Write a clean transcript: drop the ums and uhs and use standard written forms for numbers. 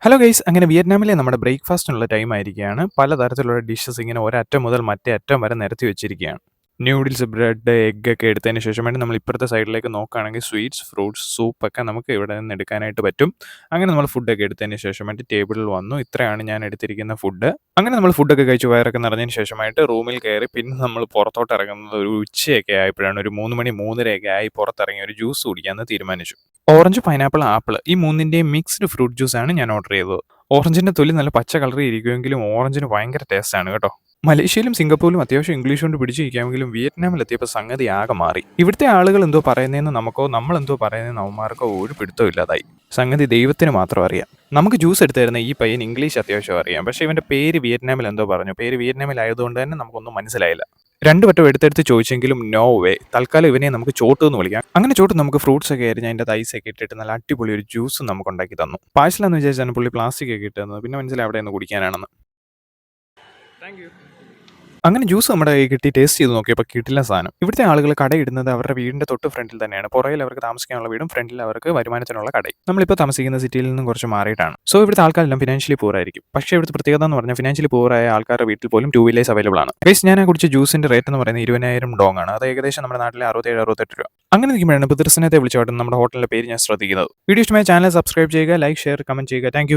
Hello guys അങ്ങനെ വിയറ്റ്നാമിലെ നമ്മുടെ ബ്രേക്ക്ഫാസ്റ്റിനുള്ള time ആയിരിക്കുകയാണ്. പലതരത്തിലുള്ള ഡിഷസ് ഇങ്ങനെ ഒരറ്റം മുതൽ മറ്റേ അറ്റം വരെ നിരത്തി വെച്ചിരിക്കുകയാണ്. ന്യൂഡിൽസ്, ബ്രെഡ്, എഗ് ഒക്കെ എടുത്തതിന് ശേഷമായിട്ട് നമ്മൾ ഇപ്പുറത്തെ സൈഡിലേക്ക് നോക്കുകയാണെങ്കിൽ സ്വീറ്റ്സ്, ഫ്രൂട്ട്സ്, സൂപ്പൊക്കെ നമുക്ക് ഇവിടെ നിന്ന് എടുക്കാനായിട്ട് പറ്റും. അങ്ങനെ നമ്മൾ ഫുഡൊക്കെ എടുത്തതിന് ശേഷമായിട്ട് ടേബിളിൽ വന്നു. ഇത്രയാണ് ഞാൻ എടുത്തിരിക്കുന്ന ഫുഡ്. അങ്ങനെ നമ്മൾ ഫുഡൊക്കെ കഴിച്ച് വയറൊക്കെ നിറഞ്ഞതിന് ശേഷമായിട്ട് റൂമിൽ കയറി പിന്നെ നമ്മൾ പുറത്തോട്ട് ഇറങ്ങുന്നത് ഒരു ഉച്ചയൊക്കെ ആയപ്പോഴാണ്. ഒരു 3 മണി 3:30 ആയി പുറത്തിറങ്ങി ഒരു ജ്യൂസ് കുടിക്കാമെന്ന് തീരുമാനിച്ചു. ഓറഞ്ച്, പൈനാപ്പിൾ, ആപ്പിൾ ഈ 3ന്റെയും മിക്സ്ഡ് ഫ്രൂട്ട് ജ്യൂസാണ് ഞാൻ ഓർഡർ ചെയ്തത്. ഓറഞ്ചിന്റെ തൊലി നല്ല പച്ച കളറിൽ ഇരിക്കുമെങ്കിലും ഓറഞ്ചിന് ഭയങ്കര ടേസ്റ്റാണ് കേട്ടോ. മലേഷ്യയിലും സിംഗപ്പൂരിലും അത്യാവശ്യം ഇംഗ്ലീഷ് കൊണ്ട് പിടിച്ചിരിക്കാമെങ്കിലും വിയറ്റ്നാമിലെത്തിയപ്പോൾ സംഗതി ആകെ മാറി. ഇവിടുത്തെ ആളുകൾ എന്തോ പറയുന്നതെന്ന് നമുക്കോ നമ്മളെന്തോ പറയുന്നതെന്ന് അവന്മാർക്കോ ഒരു പിടുത്തവും ഇല്ലാതായി. സംഗതി ദൈവത്തിന് മാത്രം അറിയാം. നമുക്ക് ജ്യൂസ് എടുത്തു തരുന്ന ഈ പയ്യൻ ഇംഗ്ലീഷ് അത്യാവശ്യം അറിയാം. പക്ഷേ ഇവന്റെ പേര് വിയറ്റ്നാമിൽ എന്തോ പറഞ്ഞു. പേര് വിയറ്റ്നാമിലായതുകൊണ്ട് തന്നെ നമുക്കൊന്നും മനസ്സിലായില്ല. 2 വട്ടം എടുത്തെടുത്ത് ചോദിച്ചെങ്കിലും നോ വേ. തൽക്കാലം ഇവനെ നമുക്ക് ചോട്ടു എന്ന് വിളിക്കാം. അങ്ങനെ ചോട്ട് നമുക്ക് ഫ്രൂട്ട്സ് ഒക്കെ അരിഞ്ഞ് അതിൻ്റെ ഐസൊക്കെ ഇട്ടിട്ട് നല്ല അടിപൊളി ഒരു ജ്യൂസ് നമുക്ക് ഉണ്ടാക്കി തന്നു. പാഴ്സലാന്ന് വിചാരിച്ചാണ് പുള്ളി പ്ലാസ്റ്റിക് ഒക്കെ ഇട്ട് തന്നത്. പിന്നെ മനസ്സിലായി അവിടെ നിന്ന് കുടിക്കാനാണെന്ന്. അങ്ങനെ ജ്യൂസ് നമ്മുടെ കയ്യിൽ കിട്ടി ടേസ്റ്റ് ചെയ്ത് നോക്കിയപ്പോൾ കിട്ടില്ല സാധനം. ഇവിടുത്തെ ആളുകൾ കടയിടുന്നത് അവരുടെ വീടിന്റെ തൊട്ട് ഫ്രണ്ടിൽ തന്നെയാണ്. പുറകിൽ അവർക്ക് താമസിക്കാനുള്ള വീടും ഫ്രണ്ടിൽ അവർക്ക് വരുമാനത്തിനുള്ള കടയും. നമ്മളിപ്പോൾ താമസിക്കുന്ന സിറ്റിയിൽ നിന്നും കുറച്ച് മാറിയിട്ടാണ്. സോ ഇവിടുത്തെ ആൾക്കാരെല്ലാം ഫിനാൻഷ്യലി പൂർ ആയിരിക്കും. പക്ഷേ ഇവിടുത്തെ പ്രത്യേകത എന്ന് പറഞ്ഞാൽ ഫിനാൻഷ്യലി പൂർ ആയ ആൾക്കാരുടെ വീട്ടിൽ പോലും 2 വീലേഴ്സ് അവൈലബിൾ ആണ്. ഗൈസ് ഞാൻ കുടിച്ച ജ്യൂസിന്റെ റേറ്റ് എന്ന് പറയുന്നത് 20,000 ഡോങ് ആണ്. അത് ഏകദേശം നമ്മുടെ നാട്ടിലെ 67-68 രൂപ. അങ്ങനെ നിൽക്കുമ്പോഴാണ് പിതൃസ്നേഹത്തെ വിളിച്ചുകൊണ്ട് നമ്മുടെ ഹോട്ടലിന്റെ പേര് ഞാൻ ശ്രദ്ധിക്കുന്നത്. വീഡിയോ ഇഷ്ടമായ ചാനൽ സബ്സ്ക്രൈബ് ചെയ്യുക, ലൈക്ക്, ഷെയർ, കമന്റ് ചെയ്യുക. താങ്ക്